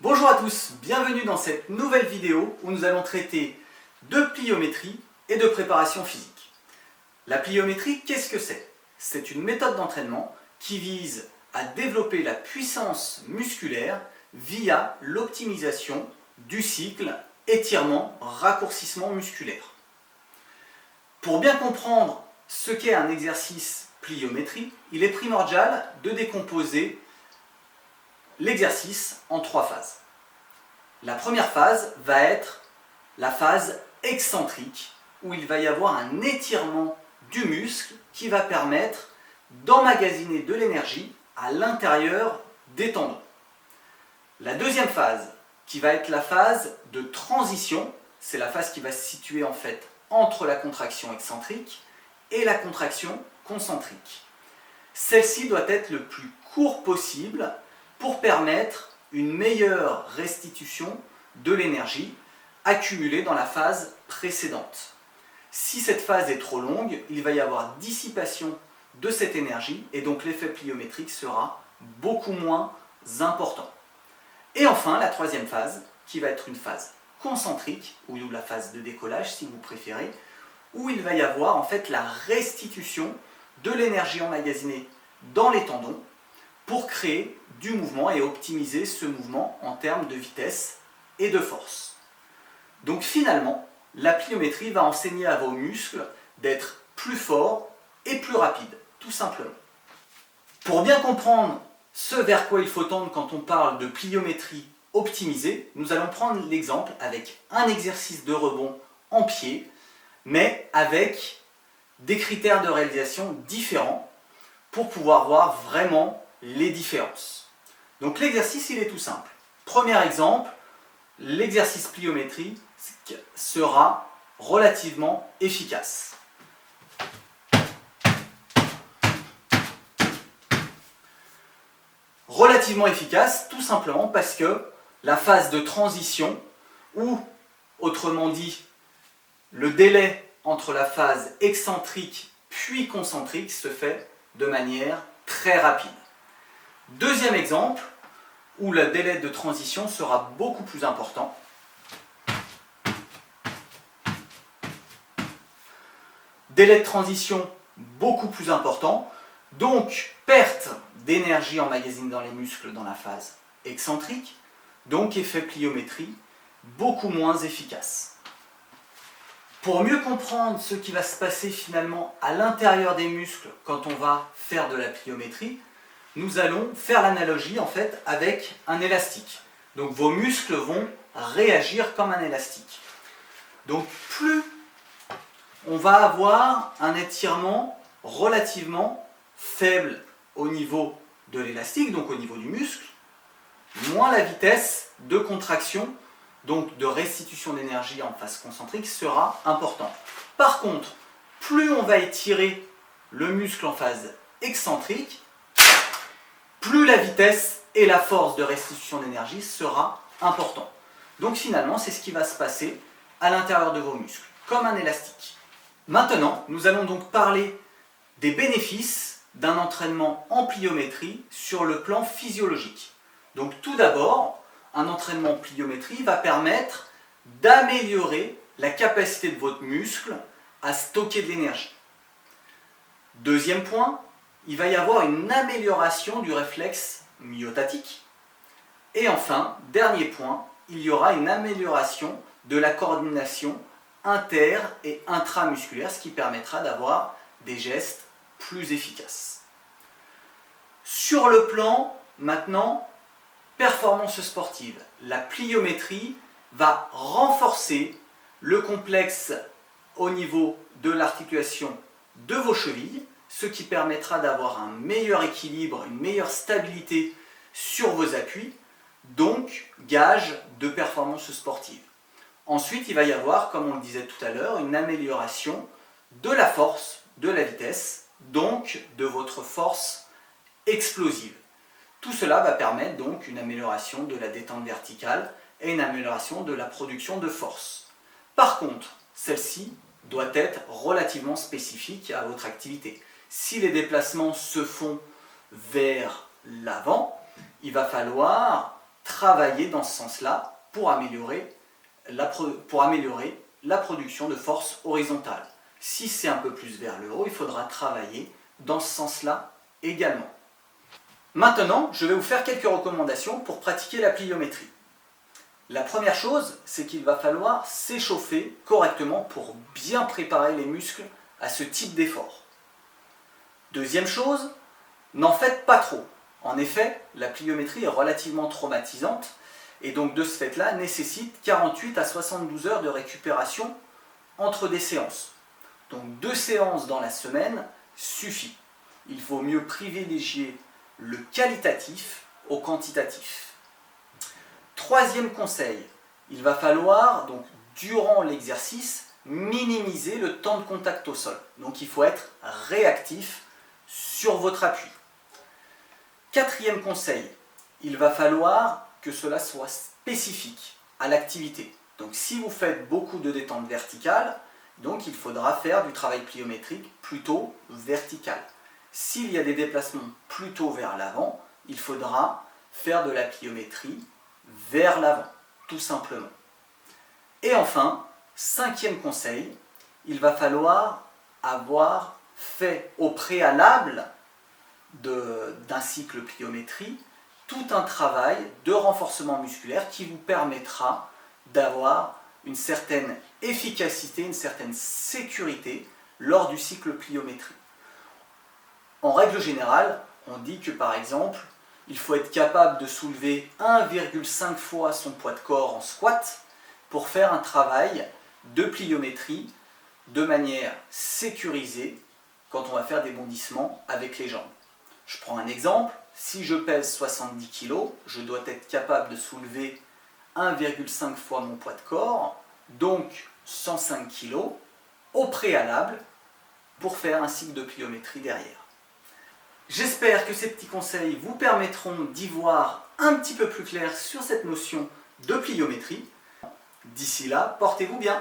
Bonjour à tous, bienvenue dans cette nouvelle vidéo où nous allons traiter de pliométrie et de préparation physique. La pliométrie, qu'est-ce que c'est? C'est une méthode d'entraînement qui vise à développer la puissance musculaire via l'optimisation du cycle étirement, raccourcissement musculaire. Pour bien comprendre ce qu'est un exercice pliométrie, il est primordial de décomposer l'exercice en trois phases. La première phase va être la phase excentrique, où il va y avoir un étirement du muscle qui va permettre d'emmagasiner de l'énergie à l'intérieur des tendons. La deuxième phase, qui va être la phase de transition, c'est la phase qui va se situer en fait entre la contraction excentrique et la contraction concentrique. Celle-ci doit être le plus court possible pour permettre une meilleure restitution de l'énergie accumulée dans la phase précédente. Si cette phase est trop longue, il va y avoir dissipation de cette énergie et donc l'effet pliométrique sera beaucoup moins important. Et enfin, la troisième phase, qui va être une phase concentrique, ou la phase de décollage si vous préférez, où il va y avoir en fait la restitution de l'énergie emmagasinée dans les tendons pour créer du mouvement et optimiser ce mouvement en termes de vitesse et de force. Donc finalement, la pliométrie va enseigner à vos muscles d'être plus forts et plus rapides, tout simplement. Pour bien comprendre ce vers quoi il faut tendre quand on parle de pliométrie optimisée, nous allons prendre l'exemple avec un exercice de rebond en pied, mais avec des critères de réalisation différents pour pouvoir voir vraiment les différences. Donc l'exercice, il est tout simple. Premier exemple, l'exercice pliométrique sera relativement efficace. Relativement efficace, tout simplement parce que la phase de transition, ou autrement dit, le délai entre la phase excentrique puis concentrique se fait de manière très rapide. Deuxième exemple, où le délai de transition sera beaucoup plus important. Délai de transition beaucoup plus important, donc perte d'énergie emmagasinée dans les muscles dans la phase excentrique, donc effet pliométrie beaucoup moins efficace. Pour mieux comprendre ce qui va se passer finalement à l'intérieur des muscles quand on va faire de la pliométrie, nous allons faire l'analogie en fait avec un élastique. Donc vos muscles vont réagir comme un élastique. Donc plus on va avoir un étirement relativement faible au niveau de l'élastique, donc au niveau du muscle, moins la vitesse de contraction, donc de restitution d'énergie en phase concentrique, sera importante. Par contre, plus on va étirer le muscle en phase excentrique, plus la vitesse et la force de restitution d'énergie sera importante. Donc finalement, c'est ce qui va se passer à l'intérieur de vos muscles, comme un élastique. Maintenant, nous allons donc parler des bénéfices d'un entraînement en pliométrie sur le plan physiologique. Donc tout d'abord, un entraînement en pliométrie va permettre d'améliorer la capacité de votre muscle à stocker de l'énergie. Deuxième point, il va y avoir une amélioration du réflexe myotatique. Et enfin, dernier point, il y aura une amélioration de la coordination inter- et intramusculaire, ce qui permettra d'avoir des gestes plus efficaces. Sur le plan, maintenant, performance sportive, la pliométrie va renforcer le complexe au niveau de l'articulation de vos chevilles, ce qui permettra d'avoir un meilleur équilibre, une meilleure stabilité sur vos appuis, donc gage de performance sportive. Ensuite, il va y avoir, comme on le disait tout à l'heure, une amélioration de la force, de la vitesse, donc de votre force explosive. Tout cela va permettre donc une amélioration de la détente verticale et une amélioration de la production de force. Par contre, celle-ci doit être relativement spécifique à votre activité. Si les déplacements se font vers l'avant, il va falloir travailler dans ce sens-là pour améliorer la production de force horizontale. Si c'est un peu plus vers le haut, il faudra travailler dans ce sens-là également. Maintenant, je vais vous faire quelques recommandations pour pratiquer la pliométrie. La première chose, c'est qu'il va falloir s'échauffer correctement pour bien préparer les muscles à ce type d'effort. Deuxième chose, n'en faites pas trop. En effet, la pliométrie est relativement traumatisante et donc de ce fait-là nécessite 48 à 72 heures de récupération entre des séances. Donc 2 séances dans la semaine suffit. Il vaut mieux privilégier le qualitatif au quantitatif. Troisième conseil, il va falloir donc durant l'exercice minimiser le temps de contact au sol. Donc il faut être réactif sur votre appui. Quatrième conseil, il va falloir que cela soit spécifique à l'activité. Donc si vous faites beaucoup de détente verticale, donc il faudra faire du travail pliométrique plutôt vertical. S'il y a des déplacements plutôt vers l'avant, il faudra faire de la pliométrie vers l'avant, tout simplement. Et enfin, cinquième conseil, il va falloir avoir fait au préalable d'un cycle pliométrie tout un travail de renforcement musculaire qui vous permettra d'avoir une certaine efficacité, une certaine sécurité lors du cycle pliométrie. En règle générale, on dit que par exemple, il faut être capable de soulever 1,5 fois son poids de corps en squat pour faire un travail de pliométrie de manière sécurisée quand on va faire des bondissements avec les jambes. Je prends un exemple, si je pèse 70 kg, je dois être capable de soulever 1,5 fois mon poids de corps, donc 105 kg, au préalable pour faire un cycle de pliométrie derrière. J'espère que ces petits conseils vous permettront d'y voir un petit peu plus clair sur cette notion de pliométrie. D'ici là, portez-vous bien.